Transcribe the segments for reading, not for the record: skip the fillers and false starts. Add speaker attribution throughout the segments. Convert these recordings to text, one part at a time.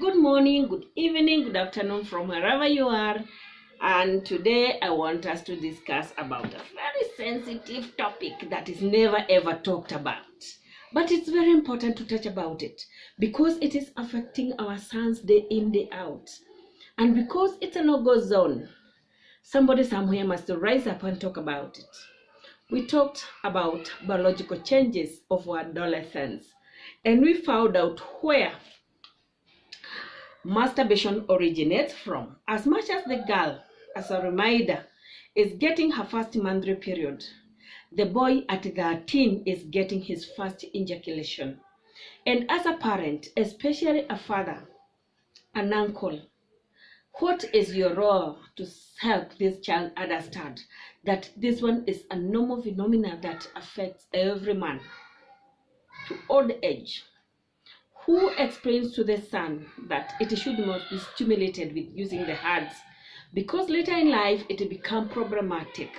Speaker 1: Good morning, good evening, good afternoon from wherever you are. And today I want us to discuss about a very sensitive topic that is never ever talked about. But it's very important to touch about it because it is affecting our sons day in, day out. And because it's a no-go zone, somebody somewhere must rise up and talk about it. We talked about biological changes of our adolescents, and we found out where masturbation originates from. As much as the girl, as a reminder, is getting her first monthly period, the boy at 13 is getting his first ejaculation. And as a parent, especially a father, an uncle, what is your role to help this child understand that this one is a normal phenomenon that affects every man to old age? Who explains to the son that it should not be stimulated with using the hands, because later in life it will become problematic,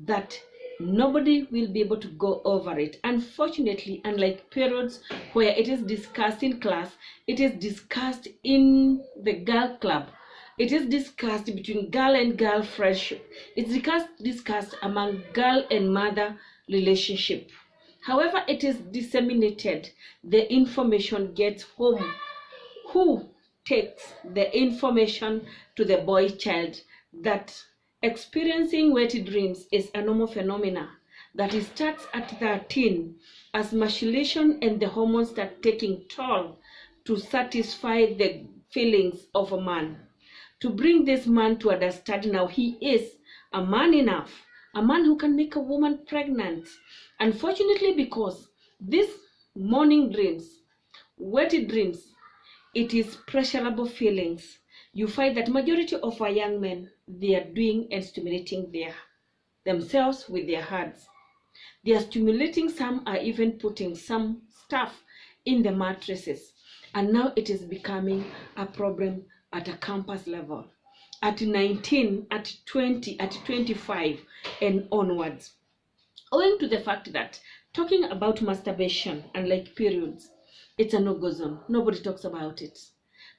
Speaker 1: that nobody will be able to go over it. Unfortunately, unlike periods where it is discussed in class, it is discussed in the girl club, it is discussed between girl and girl friendship, it's discussed among girl and mother relationship. However it is disseminated, the information gets home. Who takes the information to the boy child that experiencing wet dreams is a normal phenomena, that it starts at 13 as masturbation and the hormones start taking toll to satisfy the feelings of a man, to bring this man to understand now he is a man enough, a man who can make a woman pregnant. Unfortunately, because these morning dreams, wet dreams, it is pleasurable feelings. You find that majority of our young men, they are doing and stimulating themselves with their hands. They are stimulating, some are even putting some stuff in the mattresses. And now it is becoming a problem at a campus level. At 19, at 20, at 25 and onwards. Owing to the fact that talking about masturbation, unlike periods, it's a no-go zone. Nobody talks about it.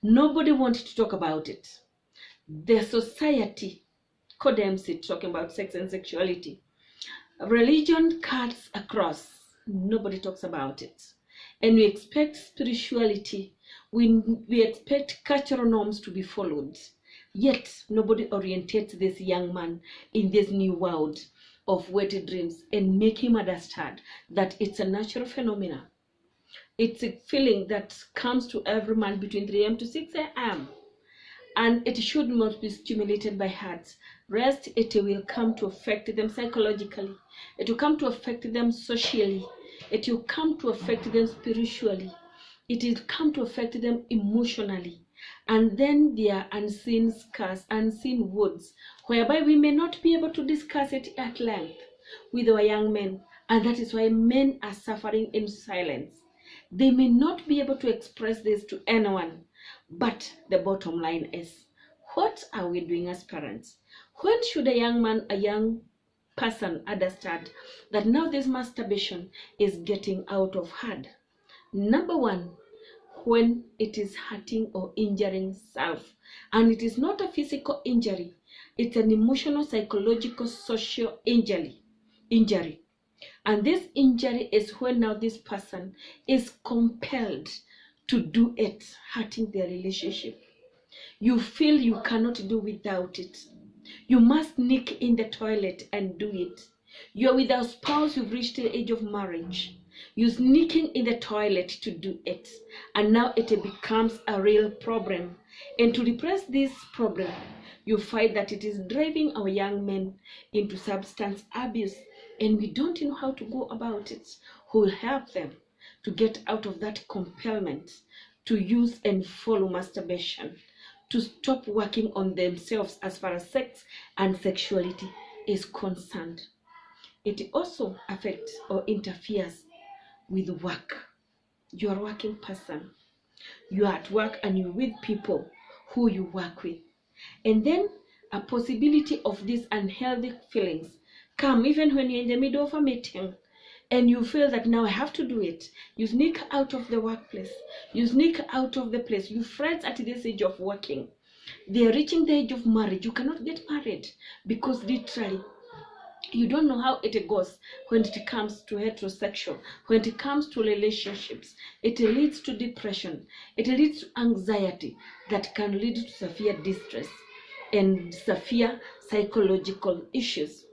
Speaker 1: Nobody wants to talk about it. The society condemns it, talking about sex and sexuality. Religion cuts across. Nobody talks about it. And we expect spirituality. We expect cultural norms to be followed. Yet, nobody orientates this young man in this new world of wet dreams and make him understand that it's a natural phenomenon. It's a feeling that comes to every man between 3 a.m. to 6 a.m. and it should not be stimulated by hearts. Rest, it will come to affect them psychologically. It will come to affect them socially. It will come to affect them spiritually. It will come to affect them emotionally. And then there are unseen scars, unseen wounds, whereby we may not be able to discuss it at length with our young men. And that is why men are suffering in silence. They may not be able to express this to anyone. But the bottom line is, what are we doing as parents? When should a young man, a young person understand that now this masturbation is getting out of hand? Number one, when it is hurting or injuring self, and it is not a physical injury, it's an emotional, psychological, social injury. And this injury is when now this person is compelled to do it, hurting their relationship. You feel you cannot do without it. You must sneak in the toilet and do it. You're with a spouse, you've reached the age of marriage. You're sneaking in the toilet to do it. And now it becomes a real problem. And to repress this problem, you find that it is driving our young men into substance abuse. And we don't know how to go about it. Who will help them to get out of that compellment to use and follow masturbation, to stop working on themselves as far as sex and sexuality is concerned. It also affects or interferes with work. You are a working person. You are at work and you're with people who you work with. And then a possibility of these unhealthy feelings come even when you're in the middle of a meeting and you feel that now I have to do it. You sneak out of the workplace, you sneak out of the place. You friends at this age of working, they are reaching the age of marriage. You cannot get married because literally you don't know how it goes when it comes to heterosexual, when it comes to relationships. It leads to depression, it leads to anxiety that can lead to severe distress and severe psychological issues.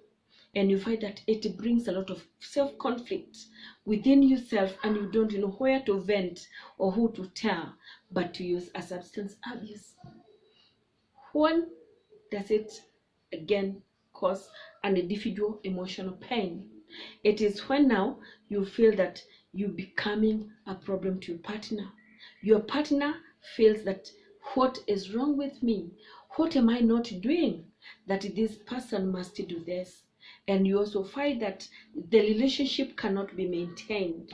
Speaker 1: And you find that it brings a lot of self-conflict within yourself, and you don't know where to vent or who to tell but to use a substance abuse. When does it again cause an individual emotional pain? It is when now you feel that you're becoming a problem to your partner. Your partner feels that what is wrong with me? What am I not doing that this person must do this? And you also find that the relationship cannot be maintained.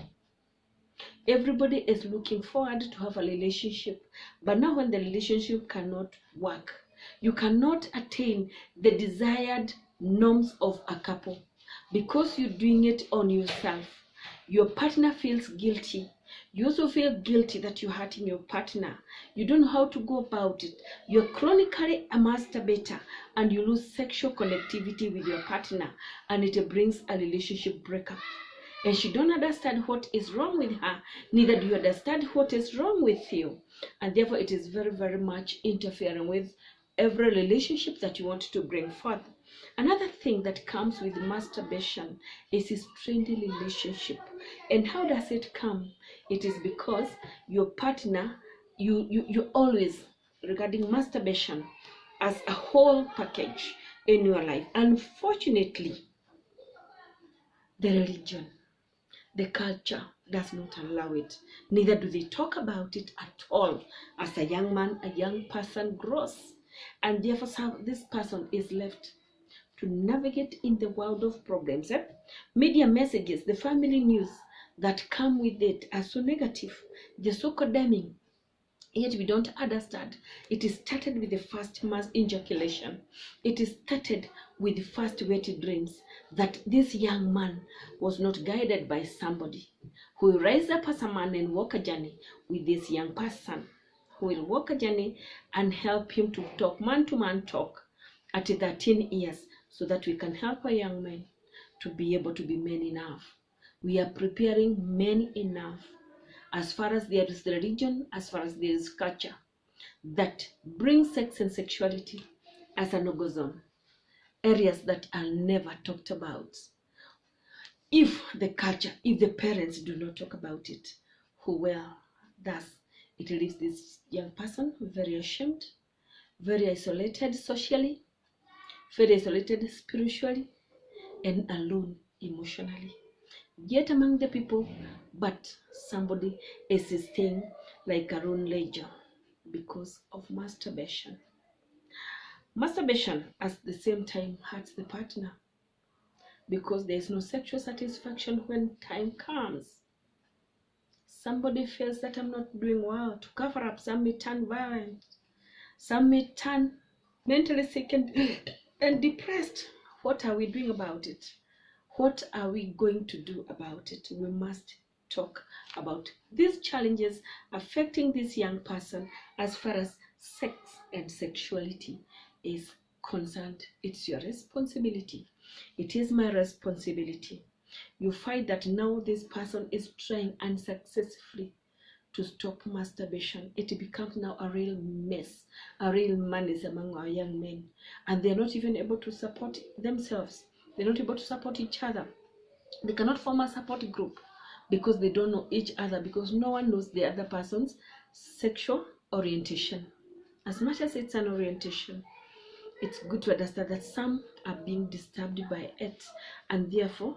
Speaker 1: Everybody is looking forward to have a relationship, but now when the relationship cannot work, you cannot attain the desired norms of a couple because you're doing it on yourself. Your partner feels guilty. You also feel guilty that you're hurting your partner. You don't know how to go about it. You're chronically a masturbator and you lose sexual connectivity with your partner, and it brings a relationship breakup. And she don't understand what is wrong with her, neither do you understand what is wrong with you. And therefore it is very, very much interfering with every relationship that you want to bring forth. Another thing that comes with masturbation is a strained relationship. And how does it come? It is because your partner, you always, regarding masturbation as a whole package in your life. Unfortunately, the religion, the culture does not allow it. Neither do they talk about it at all as a young man, a young person grows. And therefore this person is left to navigate in the world of problems. Media messages, the family news that come with it are so negative. They're so condemning. Yet we don't understand. It is started with the first mass ejaculation. It is started with the first wet dreams that this young man was not guided by somebody who will rise up as a man and walk a journey with this young person, who will walk a journey and help him to talk man-to-man talk at 13 years so that we can help our young men to be able to be men enough. We are preparing men enough as far as there is religion, as far as there is culture, that brings sex and sexuality as an no-go zone, areas that are never talked about. If the culture, if the parents do not talk about it, who will? Thus, it leaves this young person very ashamed, very isolated socially, very isolated spiritually, and alone emotionally. Yet among the people, but somebody is staying like a lone ledger because of masturbation. Masturbation at the same time hurts the partner because there is no sexual satisfaction when time comes. Somebody feels that I'm not doing well. To cover up, some may turn violent, some may turn mentally sick and depressed. What are we doing about it? What are we going to do about it? We must talk about these challenges affecting this young person as far as sex and sexuality is concerned. It's your responsibility. It is my responsibility. You find that now this person is trying unsuccessfully to stop masturbation. It becomes now a real mess, a real menace among our young men, and they're not even able to support themselves. They're not able to support each other. They cannot form a support group because they don't know each other, because no one knows the other person's sexual orientation. As much as it's an orientation, it's good to understand that some are being disturbed by it, and therefore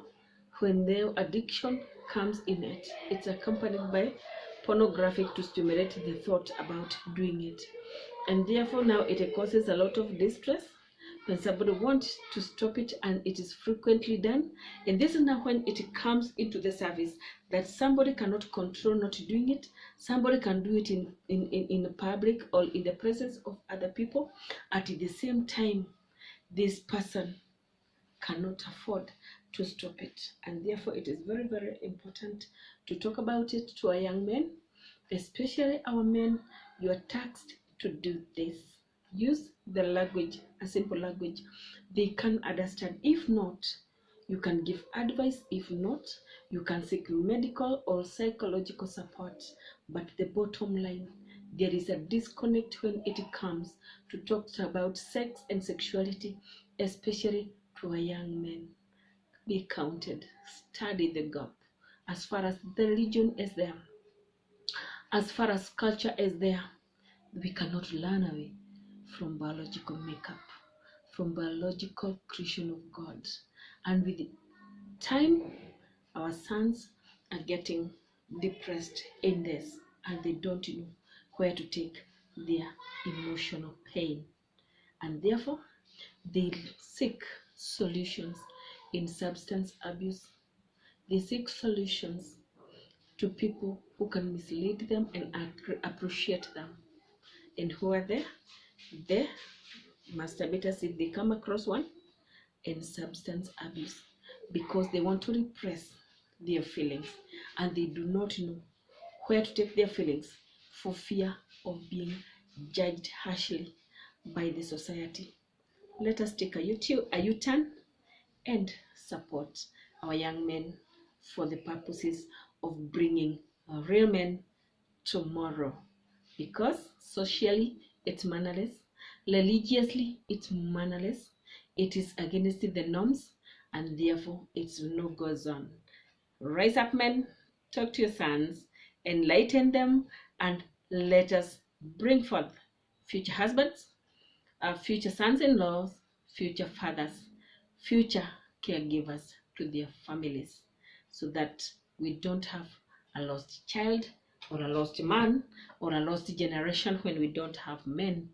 Speaker 1: when their addiction comes in it, it's accompanied by pornography to stimulate the thought about doing it, and therefore now it causes a lot of distress when somebody wants to stop it, and it is frequently done. And this is now when it comes into the service that somebody cannot control not doing it. Somebody can do it in the public or in the presence of other people. At the same time, this person cannot afford to stop it. And therefore, it is very, very important to talk about it to our young men, especially our men. You are tasked to do this. Use the language, a simple language they can understand. If not, you can give advice. If not, you can seek medical or psychological support. But the bottom line, there is a disconnect when it comes to talk about sex and sexuality, especially to our young men. Be counted, study the gap. As far as the religion is there, as far as culture is there, we cannot run away from biological makeup, from biological creation of God. And with time, our sons are getting depressed in this, and they don't know where to take their emotional pain. And therefore, they seek solutions in substance abuse. They seek solutions to people who can mislead them and appreciate them. And who are there? The masturbators, if they come across one, and substance abuse, because they want to repress their feelings and they do not know where to take their feelings for fear of being judged harshly by the society. Let us take a U-turn and support our young men for the purposes of bringing real men tomorrow, because socially it's mannerless, religiously it's mannerless, it is against the norms, and therefore it's no go zone. Rise up, men, talk to your sons, enlighten them, and let us bring forth future husbands, future sons-in-laws, future fathers, future caregivers to their families, so that we don't have a lost child or a lost man or a lost generation when we don't have men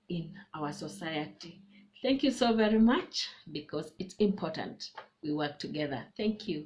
Speaker 1: in our society. Thank you so very much, because it's important we work together. Thank you.